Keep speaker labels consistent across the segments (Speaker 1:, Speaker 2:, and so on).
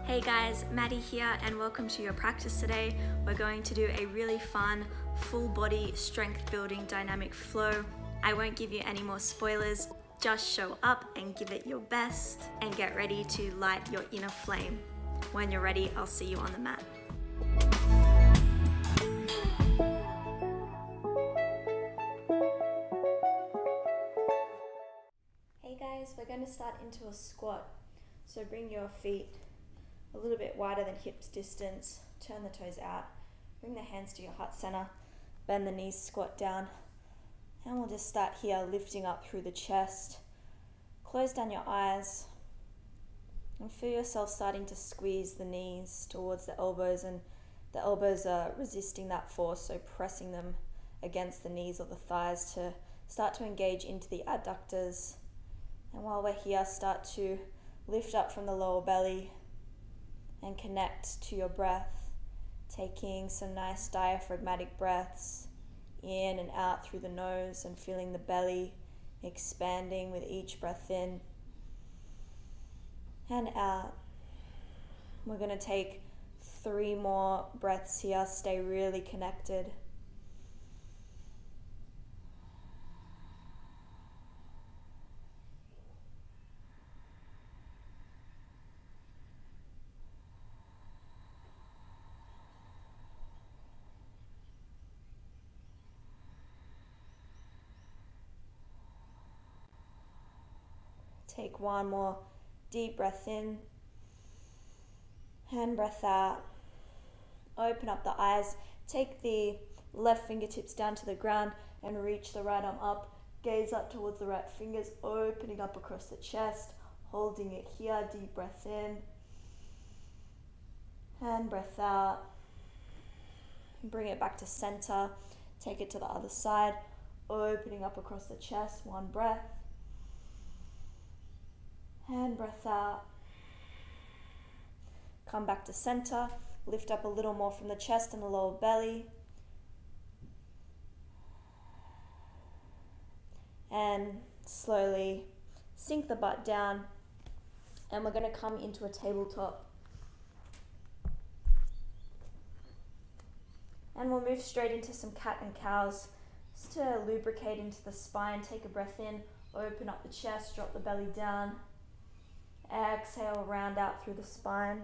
Speaker 1: Hey guys, Maddy here and welcome to your practice today. We're going to do a really fun, full body strength building dynamic flow. I won't give you any more spoilers, just show up and give it your best and get ready to light your inner flame. When you're ready, I'll see you on the mat. Hey guys, we're going to start into a squat. So bring your feet a little bit wider than hips distance, turn the toes out, bring the hands to your heart center, bend the knees, squat down, and we'll just start here lifting up through the chest. Close down your eyes and feel yourself starting to squeeze the knees towards the elbows, and the elbows are resisting that force, so pressing them against the knees or the thighs to start to engage into the adductors. And while we're here, start to lift up from the lower belly and connect to your breath, taking some nice diaphragmatic breaths in and out through the nose and feeling the belly expanding with each breath in and out. We're going to take 3 more breaths here. Stay really connected. Take 1 more deep breath in and breath out. Open up the eyes. Take the left fingertips down to the ground and reach the right arm up. Gaze up towards the right fingers, opening up across the chest, holding it here. Deep breath in and breath out. Bring it back to center. Take it to the other side, opening up across the chest. 1 breath. And breath out. Come back to center. Lift up a little more from the chest and the lower belly. And slowly sink the butt down. And we're going to come into a tabletop. And we'll move straight into some cat and cows. Just to lubricate into the spine. Take a breath in. Open up the chest. Drop the belly down. Exhale, round out through the spine.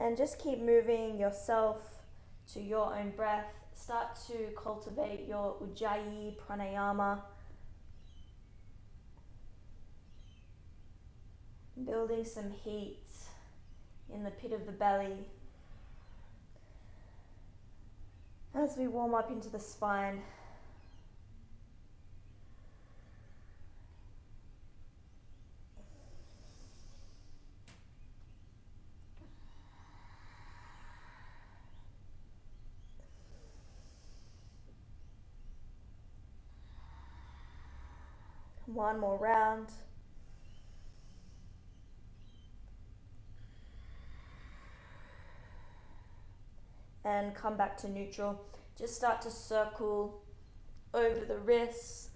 Speaker 1: And just keep moving yourself to your own breath. Start to cultivate your Ujjayi pranayama. Building some heat in the pit of the belly. As we warm up into the spine. One more round. And come back to neutral. Just start to circle over the wrists,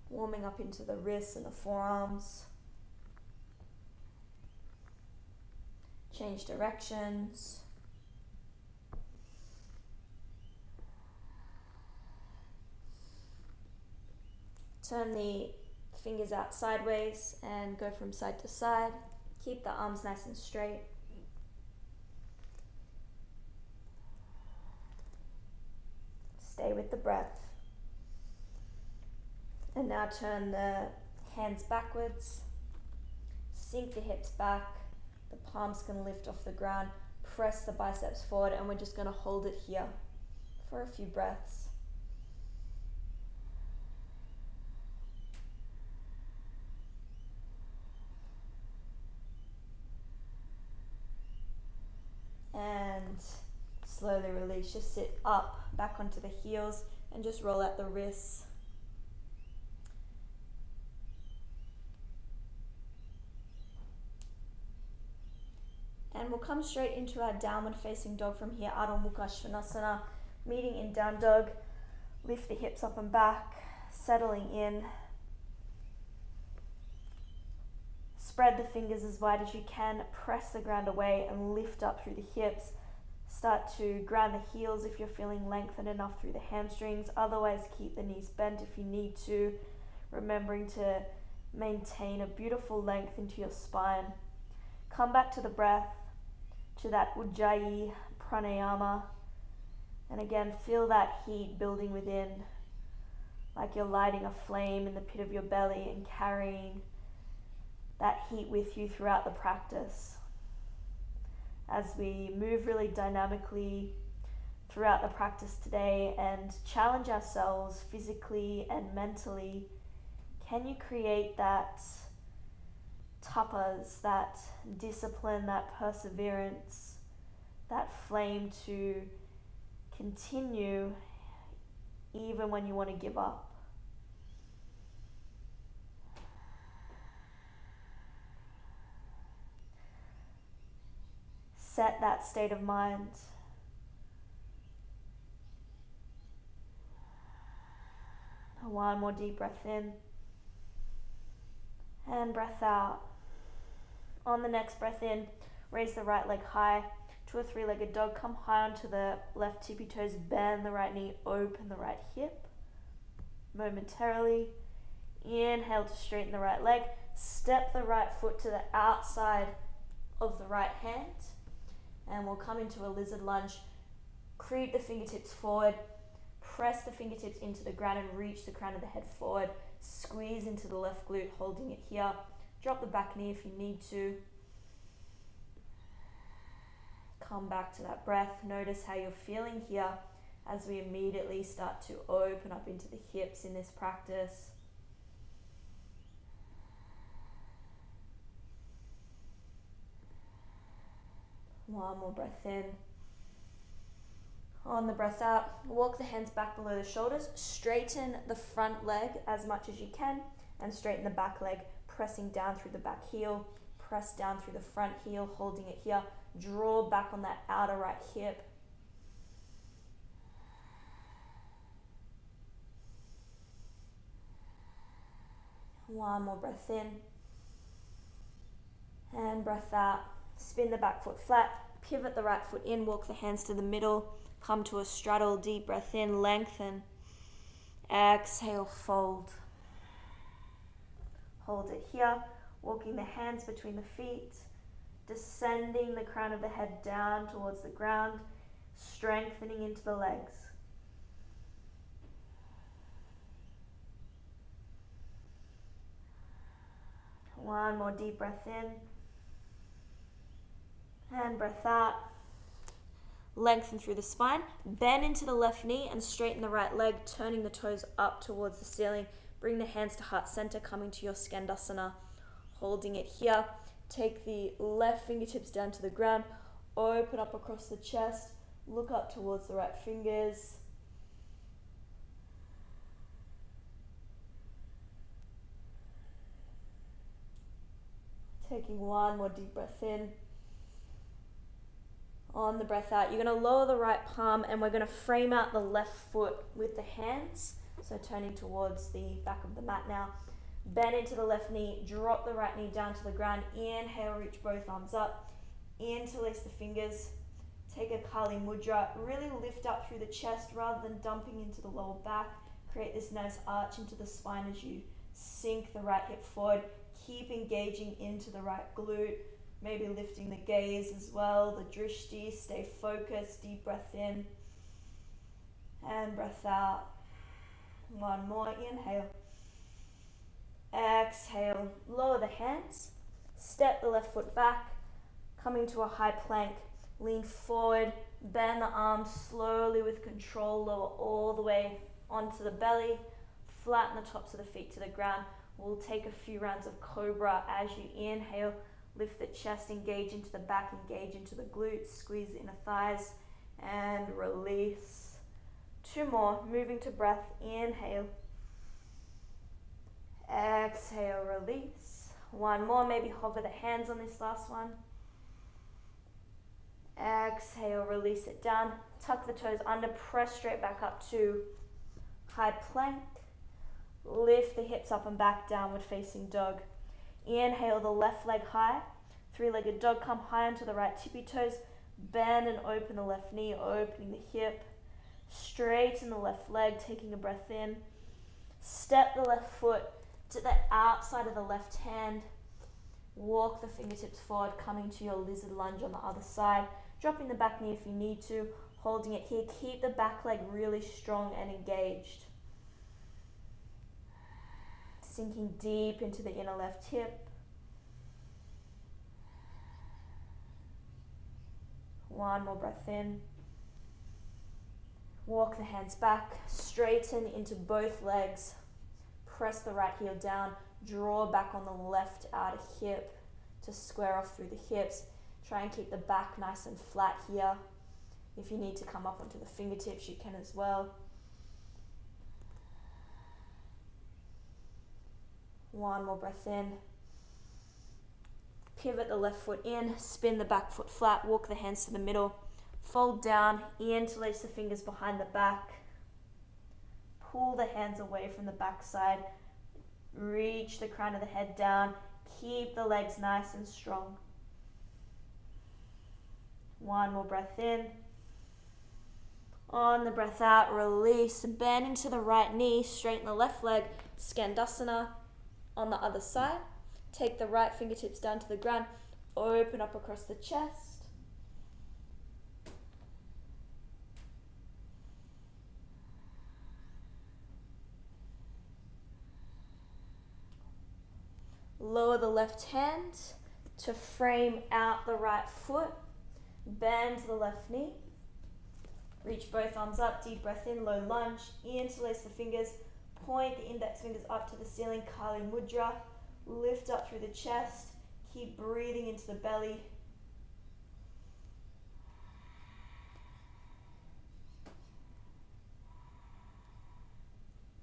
Speaker 1: warming up into the wrists and the forearms. Change directions. Turn the fingers out sideways and go from side to side. Keep the arms nice and straight. Stay with the breath. And now turn the hands backwards. Sink the hips back. The palms can lift off the ground. Press the biceps forward, and we're just going to hold it here for a few breaths. And slowly release. Just sit up, back onto the heels, and just roll out the wrists. And we'll come straight into our downward facing dog from here, Adho Mukha Svanasana, meeting in down dog. Lift the hips up and back, settling in. Spread the fingers as wide as you can, press the ground away and lift up through the hips. Start to ground the heels if you're feeling lengthened enough through the hamstrings. Otherwise, keep the knees bent if you need to, remembering to maintain a beautiful length into your spine. Come back to the breath, to that Ujjayi pranayama. And again, feel that heat building within, like you're lighting a flame in the pit of your belly and carrying that heat with you throughout the practice. As we move really dynamically throughout the practice today and challenge ourselves physically and mentally, can you create that tapas, that discipline, that perseverance, that flame to continue even when you want to give up? Set that state of mind. One more deep breath in and breath out. On the next breath in, raise the right leg high to a three-legged dog. Come high onto the left tippy toes, bend the right knee, open the right hip. Momentarily, inhale to straighten the right leg. Step the right foot to the outside of the right hand. And we'll come into a lizard lunge. Creep the fingertips forward. Press the fingertips into the ground and reach the crown of the head forward. Squeeze into the left glute, holding it here. Drop the back knee if you need to. Come back to that breath. Notice how you're feeling here as we immediately start to open up into the hips in this practice. One more breath in. On the breath out, walk the hands back below the shoulders. Straighten the front leg as much as you can and straighten the back leg, pressing down through the back heel. Press down through the front heel, holding it here. Draw back on that outer right hip. One more breath in. And breath out. Spin the back foot flat, pivot the right foot in, walk the hands to the middle, come to a straddle, deep breath in, lengthen, exhale, fold. Hold it here, walking the hands between the feet, descending the crown of the head down towards the ground, strengthening into the legs. One more deep breath in. And breath out. Lengthen through the spine. Bend into the left knee and straighten the right leg, turning the toes up towards the ceiling. Bring the hands to heart center, coming to your Skandasana. Holding it here. Take the left fingertips down to the ground. Open up across the chest. Look up towards the right fingers. Taking one more deep breath in. On the breath out, you're going to lower the right palm and we're going to frame out the left foot with the hands. So turning towards the back of the mat now. Bend into the left knee, drop the right knee down to the ground. Inhale, reach both arms up. Interlace the fingers. Take a Kali Mudra. Really lift up through the chest rather than dumping into the lower back. Create this nice arch into the spine as you sink the right hip forward. Keep engaging into the right glute. Maybe lifting the gaze as well, the drishti. Stay focused, deep breath in and breath out. One more, inhale. Exhale, lower the hands. Step the left foot back, coming to a high plank. Lean forward, bend the arms slowly with control, lower all the way onto the belly. Flatten the tops of the feet to the ground. We'll take a few rounds of cobra as you inhale. Lift the chest, engage into the back, engage into the glutes, squeeze the inner thighs, and release. Two more, moving to breath, inhale. Exhale, release. One more, maybe hover the hands on this last one. Exhale, release it down. Tuck the toes under, press straight back up to high plank. Lift the hips up and back, downward facing dog. Inhale the left leg high. Three-legged dog, come high onto the right tippy toes. Bend and open the left knee, opening the hip. Straighten the left leg, taking a breath in. Step the left foot to the outside of the left hand. Walk the fingertips forward, coming to your lizard lunge on the other side. Dropping the back knee if you need to. Holding it here. Keep the back leg really strong and engaged. Sinking deep into the inner left hip. One more breath in. Walk the hands back. Straighten into both legs. Press the right heel down. Draw back on the left outer hip to square off through the hips. Try and keep the back nice and flat here. If you need to come up onto the fingertips, you can as well. One more breath in. Pivot the left foot in, spin the back foot flat, walk the hands to the middle, fold down, interlace the fingers behind the back, pull the hands away from the back side, reach the crown of the head down, keep the legs nice and strong. One more breath in. On the breath out, release, bend into the right knee, straighten the left leg, Skandasana on the other side. Take the right fingertips down to the ground, open up across the chest. Lower the left hand to frame out the right foot. Bend the left knee. Reach both arms up, deep breath in, low lunge. Interlace the fingers, point the index fingers up to the ceiling, Kali Mudra. Lift up through the chest. Keep breathing into the belly.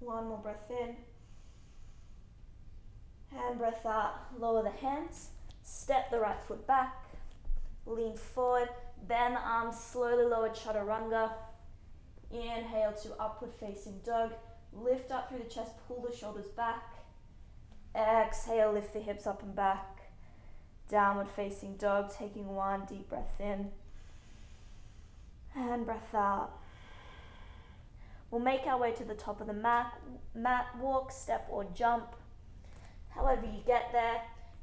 Speaker 1: One more breath in. And breath out. Lower the hands. Step the right foot back. Lean forward. Bend the arms. Slowly lower Chaturanga. Inhale to upward facing dog. Lift up through the chest. Pull the shoulders back. Exhale, lift the hips up and back. Downward facing dog, taking one deep breath in. And breath out. We'll make our way to the top of the mat. Walk, step or jump. However you get there,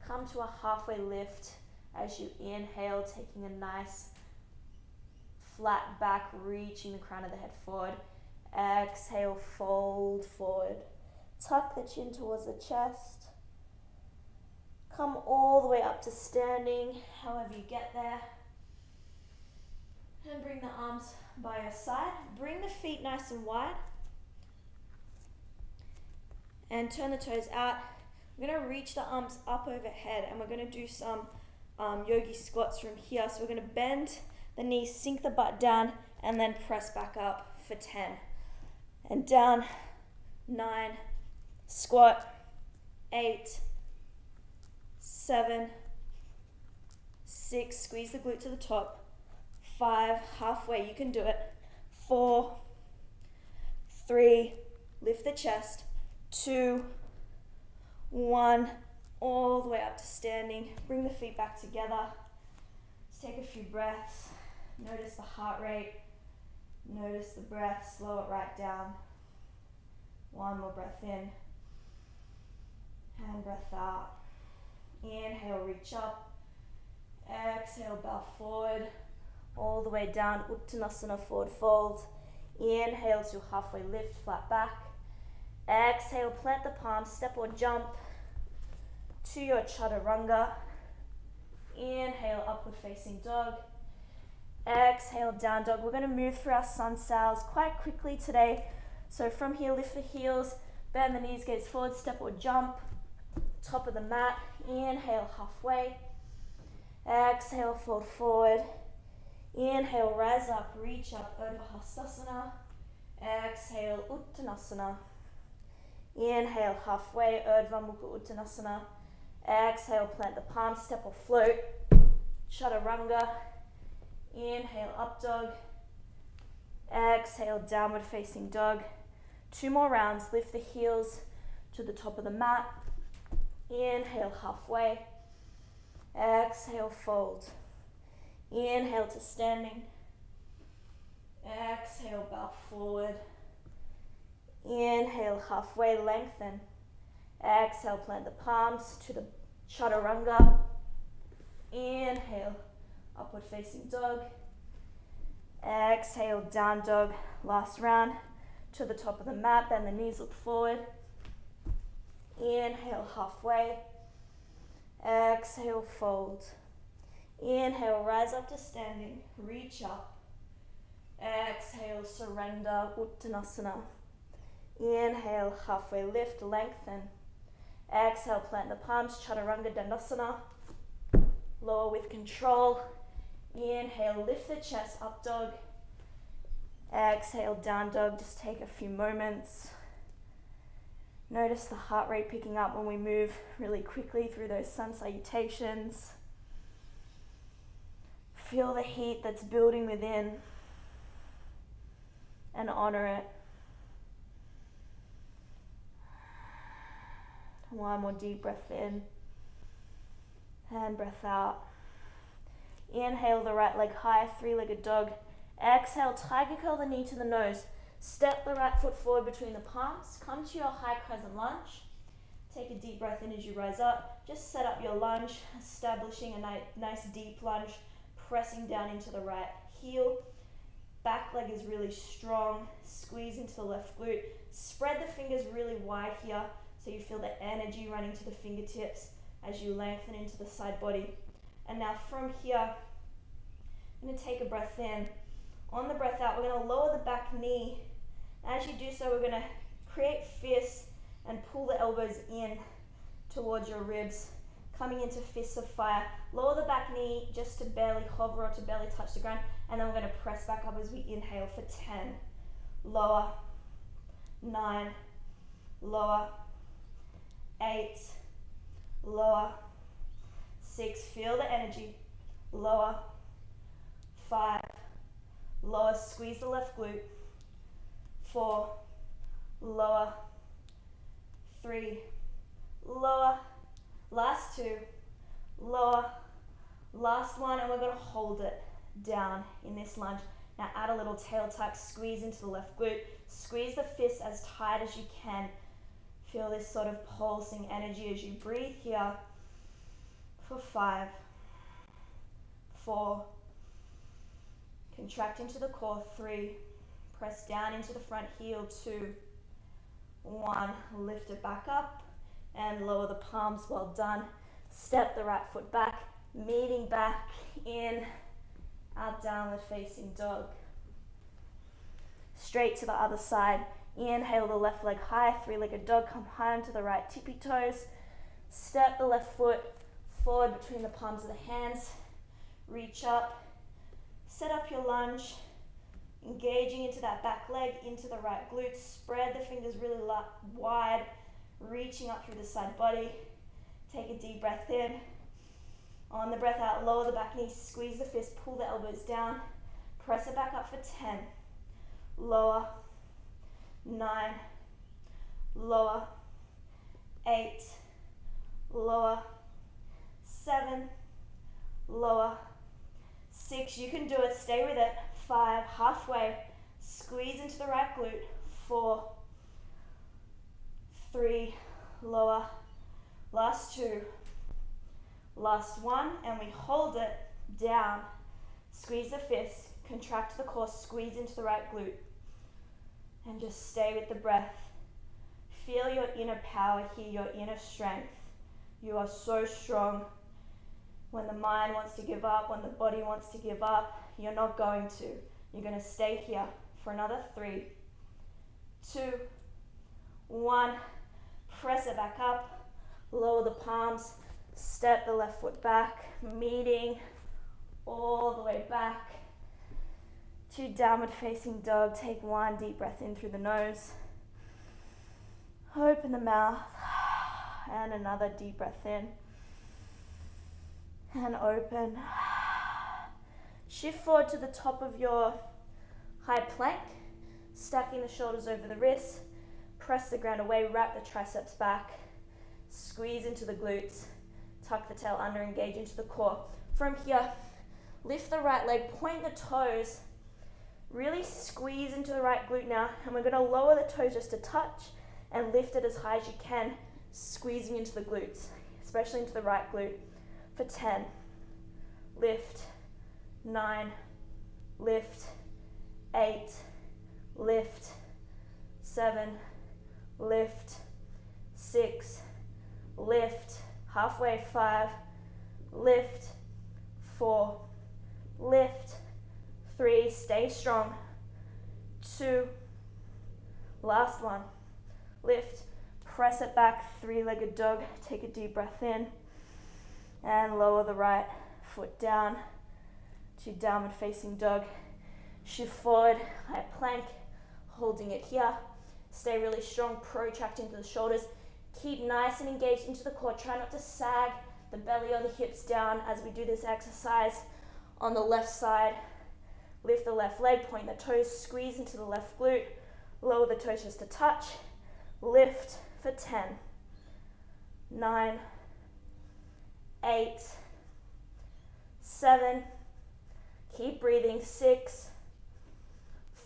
Speaker 1: come to a halfway lift as you inhale, taking a nice flat back, reaching the crown of the head forward. Exhale, fold forward. Tuck the chin towards the chest. Come all the way up to standing, however you get there. And bring the arms by your side. Bring the feet nice and wide. And turn the toes out. We're going to reach the arms up overhead and we're going to do some yogi squats from here. So we're going to bend the knees, sink the butt down, and then press back up for 10. And down, 9, squat, 8, 7, 6, squeeze the glute to the top, 5, halfway, you can do it, 4, 3, lift the chest, 2, 1, all the way up to standing. Bring the feet back together. Let's take a few breaths. Notice the heart rate. Notice the breath. Slow it right down. One more breath in. And breath out. Inhale, reach up. Exhale, bow forward. All the way down. Uttanasana, forward fold. Inhale to halfway lift, flat back. Exhale, plant the palms, step or jump to your chaturanga. Inhale, upward facing dog. Exhale, down dog. We're going to move through our sun sails quite quickly today. So from here, lift the heels, bend the knees, gaze forward, step or jump. Top of the mat. Inhale, halfway. Exhale, fold forward. Inhale, rise up, reach up, Urdhva Hastasana. Exhale, Uttanasana. Inhale, halfway, Urdhva Mukha Uttanasana. Exhale, plant the palms, step or float. Chaturanga. Inhale, up dog. Exhale, downward facing dog. 2 more rounds. Lift the heels to the top of the mat. Inhale, halfway. Exhale, fold. Inhale to standing. Exhale, bow forward. Inhale, halfway, lengthen. Exhale, plant the palms to the chaturanga. Inhale, upward facing dog. Exhale, down dog. Last round. To the top of the mat, bend the knees, look forward. Inhale, halfway. Exhale, fold. Inhale, rise up to standing. Reach up. Exhale, surrender, Uttanasana. Inhale, halfway lift, lengthen. Exhale, plant the palms, Chaturanga Dandasana. Lower with control. Inhale, lift the chest, up dog. Exhale, down dog. Just take a few moments. Notice the heart rate picking up when we move really quickly through those sun salutations. Feel the heat that's building within and honor it. One more deep breath in and breath out. Inhale the right leg high, three-legged dog. Exhale, tiger curl the knee to the nose. Step the right foot forward between the palms. Come to your high crescent lunge. Take a deep breath in as you rise up. Just set up your lunge, establishing a nice deep lunge, pressing down into the right heel. Back leg is really strong. Squeeze into the left glute. Spread the fingers really wide here so you feel the energy running to the fingertips as you lengthen into the side body. And now from here, I'm going to take a breath in. On the breath out, we're going to lower the back knee. As you do so, we're going to create fists and pull the elbows in towards your ribs, coming into fists of fire. Lower the back knee just to barely hover or to barely touch the ground, and then we're going to press back up as we inhale for 10. Lower, 9, lower, 8, lower, 6, feel the energy, lower, 5, lower, squeeze the left glute, 4, lower, 3, lower, last 2, lower, last 1, and we're going to hold it down in this lunge. Now add a little tail tuck, squeeze into the left glute, squeeze the fists as tight as you can. Feel this sort of pulsing energy as you breathe here for 5, 4, contract into the core, 3, press down into the front heel, 2, 1, lift it back up and lower the palms, well done. Step the right foot back, meeting back in our downward facing dog. Straight to the other side. Inhale the left leg high, three-legged dog, come high onto the right tippy toes. Step the left foot forward between the palms of the hands. Reach up, set up your lunge, engaging into that back leg, into the right glute. Spread the fingers really wide, reaching up through the side body. Take a deep breath in. On the breath out, lower the back knee, squeeze the fist, pull the elbows down. Press it back up for 10. Lower, 9, lower, 8, lower, 7, lower, 6, you can do it, stay with it, 5, halfway, squeeze into the right glute, 4, 3, lower, last 2, last 1, and we hold it down, squeeze the fist, contract the core, squeeze into the right glute, and just stay with the breath. Feel your inner power here, your inner strength. You are so strong. When the mind wants to give up, when the body wants to give up, you're not going to. You're going to stay here for another 3, 2, 1. Press it back up, lower the palms, step the left foot back, meeting all the way back to downward facing dog. Take 1 deep breath in through the nose. Open the mouth and another deep breath in. And open. Shift forward to the top of your high plank, stacking the shoulders over the wrists. Press the ground away, wrap the triceps back. squeeze into the glutes, tuck the tail under, engage into the core. From here, lift the right leg, point the toes, really squeeze into the right glute now, and we're going to lower the toes just a touch and lift it as high as you can, squeezing into the glutes, especially into the right glute. For 10, lift, 9, lift, 8, lift, 7, lift, 6, lift, halfway, 5, lift, 4, lift, 3, stay strong, 2, last one, lift, press it back, three-legged dog, take a deep breath in, and lower the right foot down to downward facing dog. Shift forward, high plank, holding it here. Stay really strong, protract into the shoulders. Keep nice and engaged into the core. Try not to sag the belly or the hips down as we do this exercise. On the left side, lift the left leg, point the toes, squeeze into the left glute. Lower the toes just a touch. Lift for 10, 9, 8, 7, keep breathing, 6,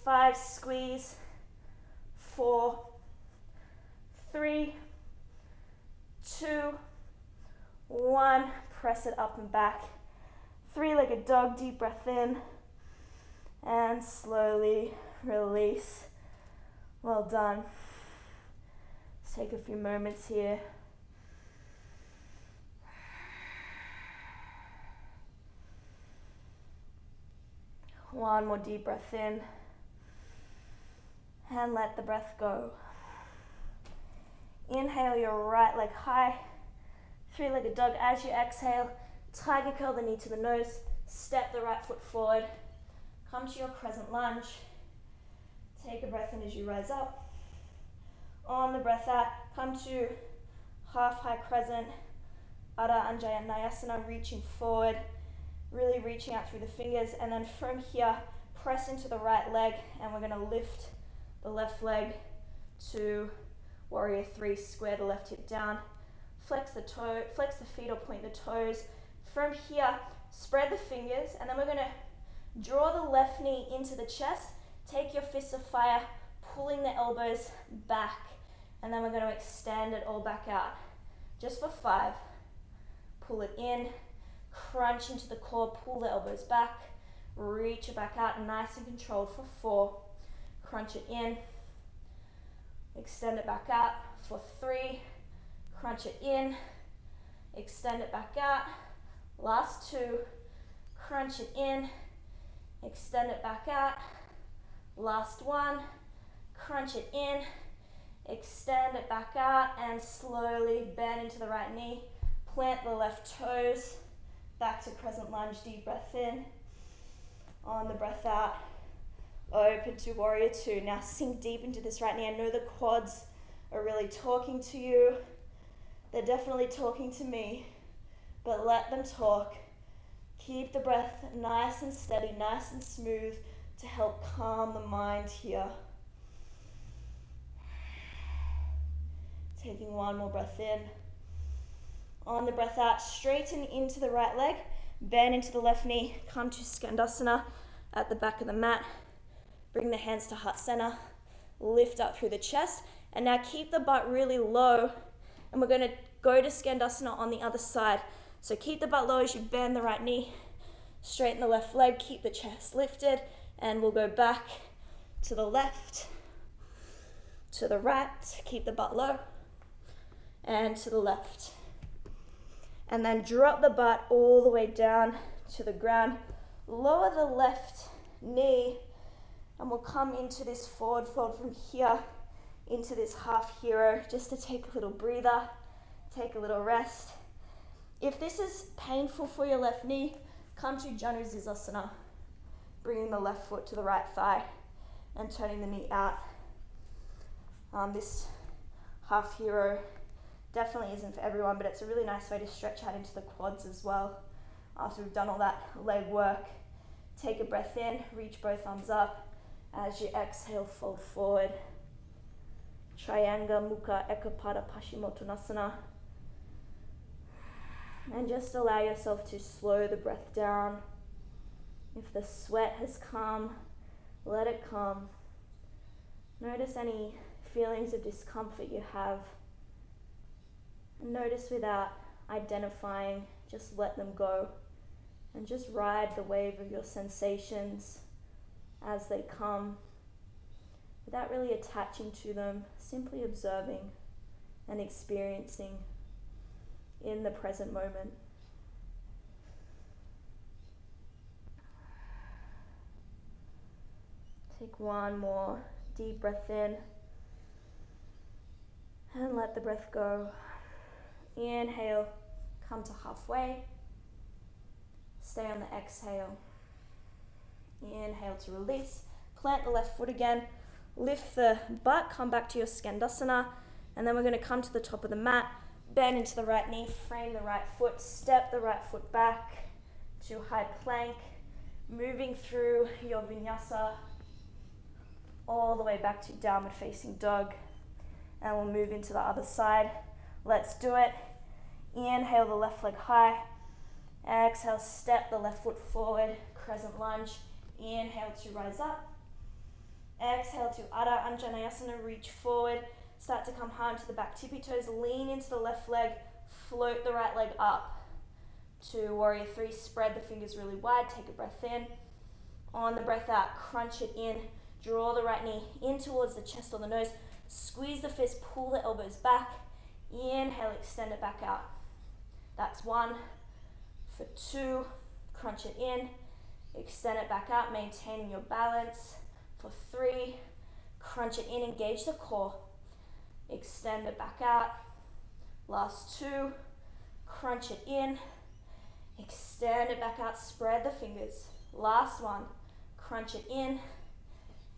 Speaker 1: 5, squeeze, 4, 3, 2, 1, press it up and back. Three-legged dog, deep breath in, and slowly release. Well done. Let's take a few moments here. One more deep breath in, and let the breath go. Inhale your right leg high, three-legged dog. As you exhale, tiger curl the knee to the nose, step the right foot forward, come to your crescent lunge. Take a breath in as you rise up. On the breath out, come to half high crescent, Adha Anjaneyasana, reaching forward, really reaching out through the fingers, and then from here, press into the right leg, and we're gonna lift the left leg to warrior 3, square the left hip down, flex the feet or point the toes. From here, spread the fingers, and then we're gonna draw the left knee into the chest, take your fists of fire, pulling the elbows back, and then we're gonna extend it all back out. Just for 5, pull it in, crunch into the core, pull the elbows back, reach it back out, nice and controlled for 4, crunch it in, extend it back out for 3, crunch it in, extend it back out, last 2, crunch it in, extend it back out, last 1, crunch it in, extend it back out, and slowly bend into the right knee, plant the left toes, back to crescent lunge, deep breath in. On the breath out, open to warrior 2. Now sink deep into this right knee. I know the quads are really talking to you. They're definitely talking to me, but let them talk. Keep the breath nice and steady, nice and smooth to help calm the mind here. Taking one more breath in. On the breath out, straighten into the right leg, bend into the left knee, come to Skandasana at the back of the mat. Bring the hands to heart center, lift up through the chest, and now keep the butt really low, and we're gonna go to Skandasana on the other side. So keep the butt low as you bend the right knee, straighten the left leg, keep the chest lifted, and we'll go back to the left, to the right, keep the butt low, and to the left. And then drop the butt all the way down to the ground. Lower the left knee, and we'll come into this forward fold from here into this half hero, just to take a little breather, take a little rest. If this is painful for your left knee, come to Janusasana, bringing the left foot to the right thigh and turning the knee out. This half hero definitely isn't for everyone, but it's a really nice way to stretch out into the quads as well. After we've done all that leg work, take a breath in, reach both arms up. As you exhale, fold forward. Triangle Mukha Ekapada Paschimottanasana. And just allow yourself to slow the breath down. If the sweat has come, let it come. Notice any feelings of discomfort you have. And notice without identifying, just let them go. And just ride the wave of your sensations as they come, without really attaching to them, simply observing and experiencing in the present moment. Take one more deep breath in and let the breath go. Inhale, come to halfway. Stay on the exhale. Inhale to release. Plant the left foot again. Lift the butt, come back to your Skandasana, and then we're going to come to the top of the mat, bend into the right knee, frame the right foot, step the right foot back to high plank, moving through your Vinyasa all the way back to downward facing dog, and we'll move into the other side. Let's do it. Inhale the left leg high. Exhale, step the left foot forward, crescent lunge. Inhale to rise up. Exhale to Adha Anjaneyasana, reach forward. Start to come hard to the back tippy toes, lean into the left leg, float the right leg up to warrior three. Spread the fingers really wide, take a breath in. On the breath out, crunch it in. Draw the right knee in towards the chest or the nose. Squeeze the fist, pull the elbows back. Inhale, extend it back out. That's one. For two, crunch it in. Extend it back out, maintaining your balance. For three, crunch it in, engage the core. Extend it back out. Last two, crunch it in. Extend it back out, spread the fingers. Last one, crunch it in.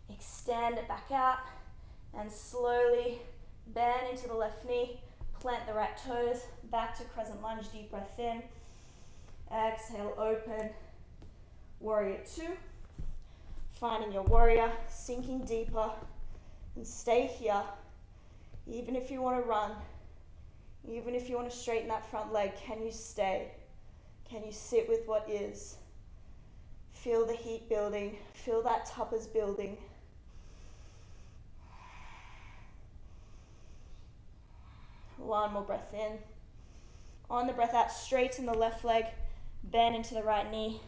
Speaker 1: Extend it back out. And slowly bend into the left knee. Plant the right toes. Back to crescent lunge, deep breath in. Exhale, open. Warrior two. Finding your warrior, sinking deeper, and stay here. Even if you want to run, even if you want to straighten that front leg, can you stay? Can you sit with what is? Feel the heat building, feel that tapas building. One more breath in. On the breath out, straighten the left leg, bend into the right knee.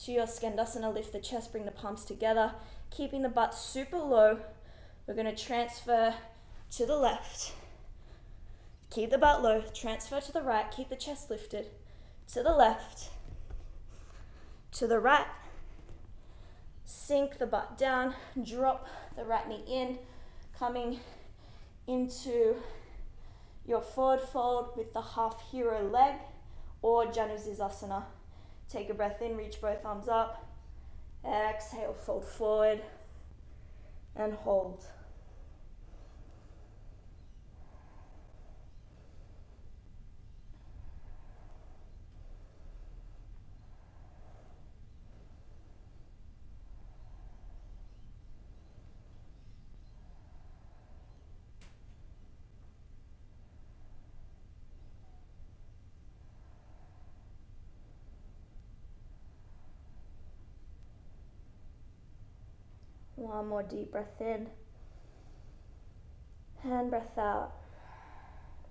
Speaker 1: To your Skandasana, lift the chest, bring the palms together, keeping the butt super low. We're going to transfer to the left. Keep the butt low, transfer to the right, keep the chest lifted. To the left, to the right. Sink the butt down, drop the right knee in, coming into your forward fold with the half hero leg or Janusasana. Take a breath in, reach both arms up. Exhale, fold forward and hold. One more deep breath in and breath out.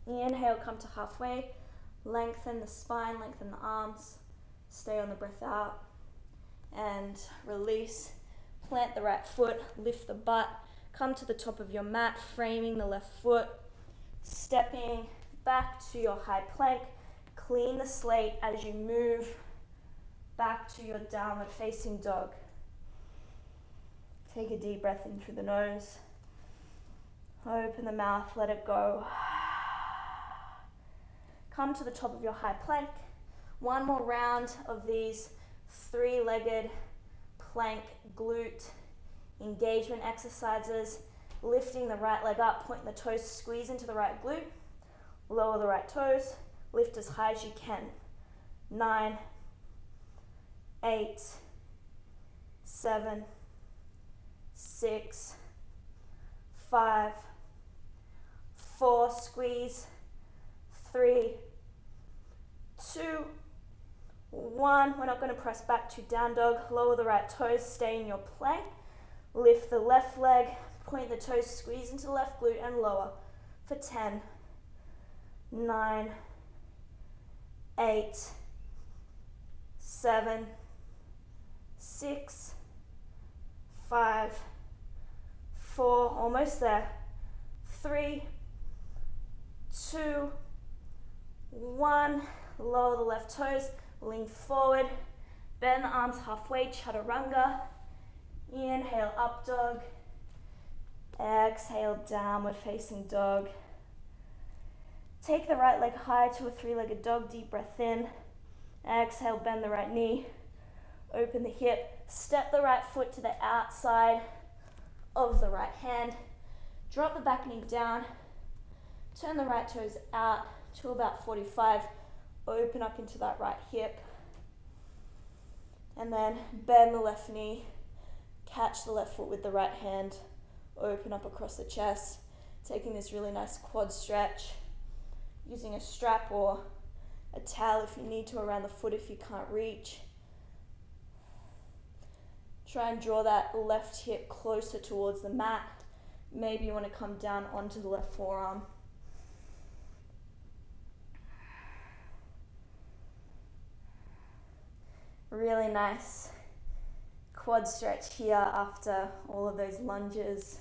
Speaker 1: Inhale, come to halfway. Lengthen the spine, lengthen the arms. Stay on the breath out and release. Plant the right foot, lift the butt. Come to the top of your mat, framing the left foot. Stepping back to your high plank. Clean the slate as you move back to your downward facing dog. Take a deep breath in through the nose. Open the mouth, let it go. Come to the top of your high plank. One more round of these three-legged plank glute engagement exercises. Lifting the right leg up, pointing the toes, squeeze into the right glute. Lower the right toes, lift as high as you can. 9, 8, 7, 6, 5, 4, squeeze, 3, 2, 1. We're not going to press back to down dog. Lower the right toes, stay in your plank. Lift the left leg, point the toes, squeeze into the left glute and lower for 10, 9, 8, 7, 6, 5, 4, almost there, 3, 2, 1. Lower the left toes, lean forward, bend the arms halfway, chaturanga. Inhale, up dog. Exhale, downward facing dog. Take the right leg high to a three-legged dog, deep breath in. Exhale, bend the right knee. Open the hip. Step the right foot to the outside of the right hand. Drop the back knee down. Turn the right toes out to about 45. Open up into that right hip. And then bend the left knee. Catch the left foot with the right hand. Open up across the chest. Taking this really nice quad stretch. Using a strap or a towel if you need to around the foot if you can't reach. Try and draw that left hip closer towards the mat. Maybe you want to come down onto the left forearm. Really nice quad stretch here after all of those lunges.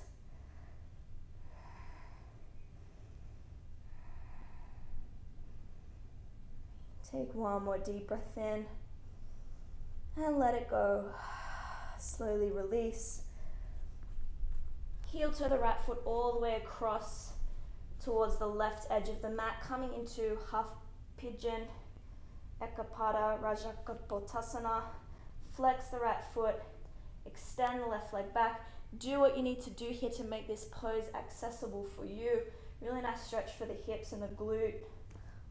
Speaker 1: Take one more deep breath in and let it go. Slowly release. Heel toe the right foot all the way across towards the left edge of the mat, coming into half pigeon, Ekapada, Rajakapotasana. Flex the right foot, extend the left leg back. Do what you need to do here to make this pose accessible for you. Really nice stretch for the hips and the glute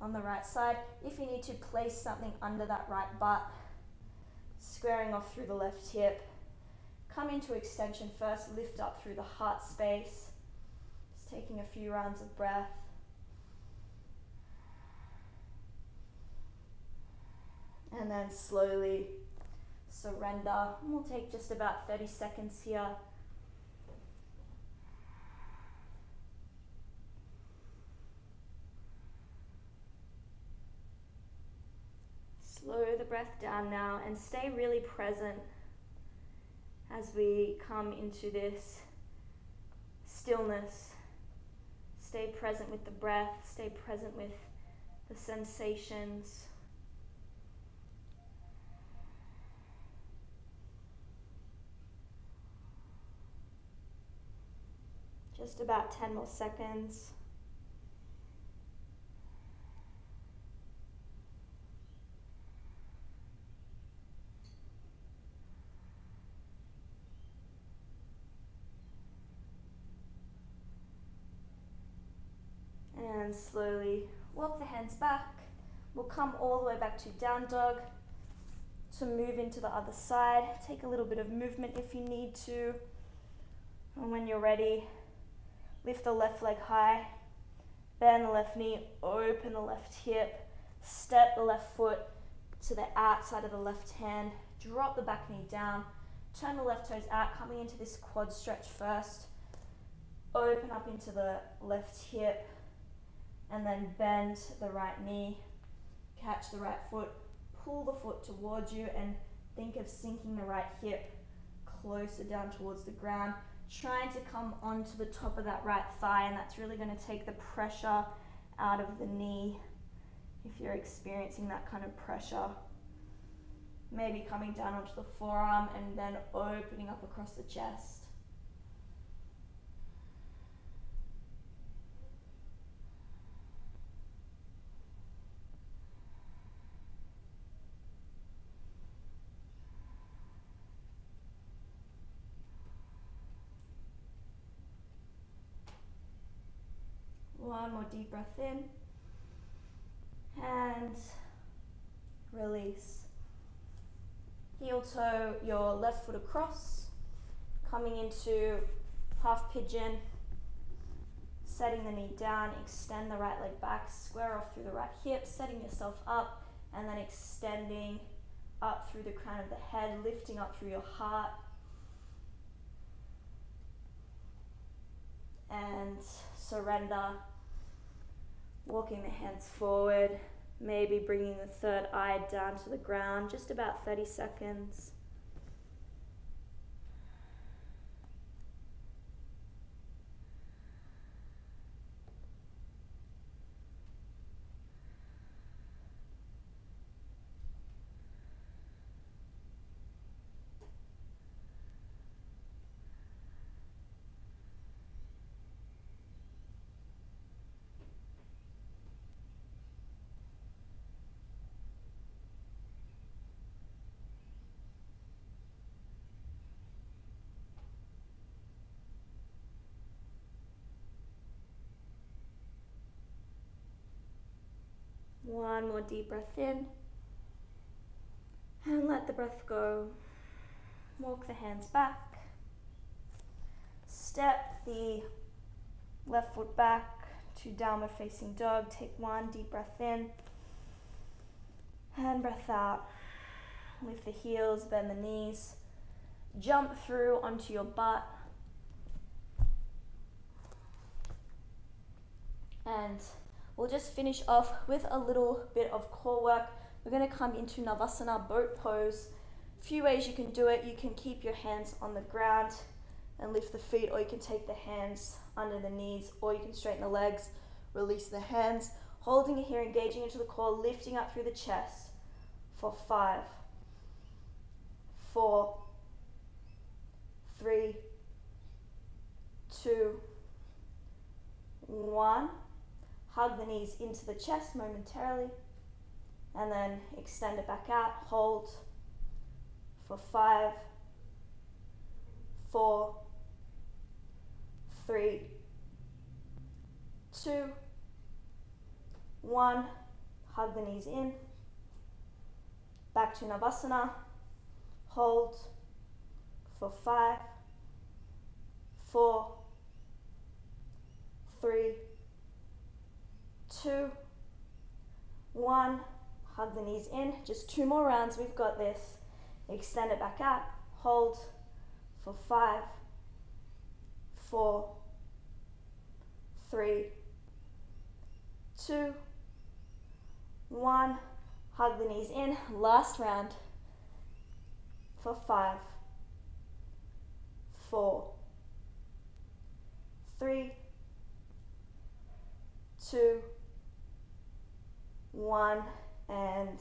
Speaker 1: on the right side. If you need to, place something under that right butt, squaring off through the left hip. Come into extension first, lift up through the heart space. Just taking a few rounds of breath. And then slowly surrender. And we'll take just about 30 seconds here. Slow the breath down now and stay really present as we come into this stillness. Stay present with the breath, stay present with the sensations. Just about 10 more seconds. And slowly walk the hands back. We'll come all the way back to down dog to move into the other side. Take a little bit of movement if you need to. And when you're ready, lift the left leg high, bend the left knee, open the left hip, step the left foot to the outside of the left hand, drop the back knee down, turn the left toes out, coming into this quad stretch first. Open up into the left hip, and then bend the right knee, catch the right foot, pull the foot towards you, and think of sinking the right hip closer down towards the ground, trying to come onto the top of that right thigh, and that's really going to take the pressure out of the knee if you're experiencing that kind of pressure. Maybe coming down onto the forearm and then opening up across the chest. One more deep breath in and release. Heel toe your left foot across, coming into half pigeon, setting the knee down, extend the right leg back, square off through the right hip, setting yourself up, and then extending up through the crown of the head, lifting up through your heart, and surrender, walking the hands forward, maybe bringing the third eye down to the ground, just about 30 seconds. One more deep breath in, and let the breath go. Walk the hands back. Step the left foot back to downward facing dog. Take one deep breath in, and breath out. Lift the heels, bend the knees. Jump through onto your butt. And we'll just finish off with a little bit of core work. We're going to come into Navasana, boat pose. A few ways you can do it. You can keep your hands on the ground and lift the feet, or you can take the hands under the knees, or you can straighten the legs, release the hands, holding it here, engaging into the core, lifting up through the chest for 5, 4, 3, 2, 1. Hug the knees into the chest momentarily, and then extend it back out. Hold for 5, 4, 3, 2, 1. Hug the knees in. Back to Navasana. Hold for 5, 4, 3, 2, 1. Hug the knees in. Just 2 more rounds. We've got this. Extend it back out. Hold for 5, 4, 3, 2, 1. Hug the knees in. Last round for 5, 4, 3, 2, 1, and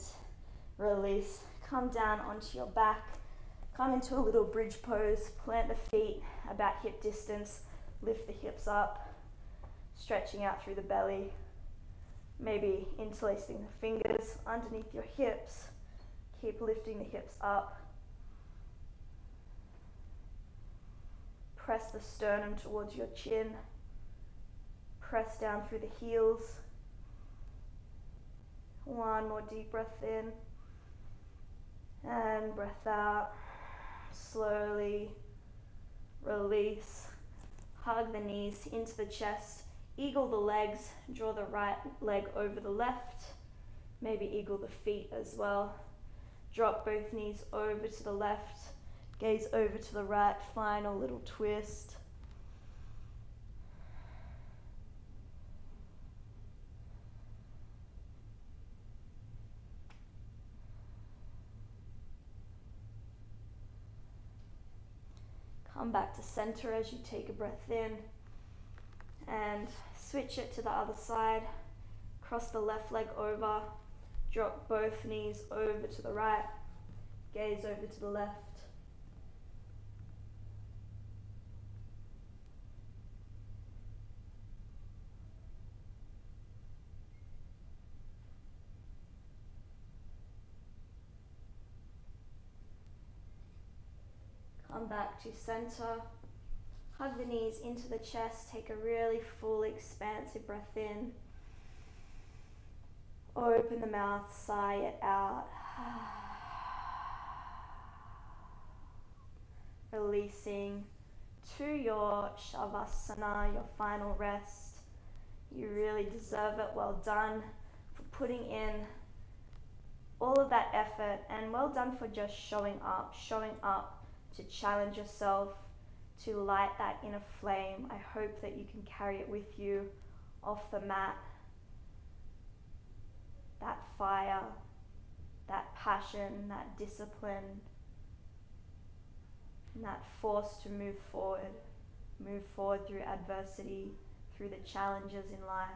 Speaker 1: release. Come down onto your back. Come into a little bridge pose. Plant the feet about hip distance. Lift the hips up, stretching out through the belly. Maybe interlacing the fingers underneath your hips. Keep lifting the hips up. Press the sternum towards your chin. Press down through the heels. One more deep breath in, and breath out. Slowly release. Hug the knees into the chest. Eagle the legs. Draw the right leg over the left. Maybe eagle the feet as well. Drop both knees over to the left. Gaze over to the right. Final little twist. Come back to center as you take a breath in, and switch it to the other side. Cross the left leg over, drop both knees over to the right, gaze over to the left. Come back to center. Hug the knees into the chest. Take a really full, expansive breath in. Open the mouth, sigh it out. Releasing to your Shavasana, your final rest. You really deserve it. Well done for putting in all of that effort, and well done for just showing up to challenge yourself, to light that inner flame. I hope that you can carry it with you off the mat. That fire, that passion, that discipline, and that force to move forward through adversity, through the challenges in life.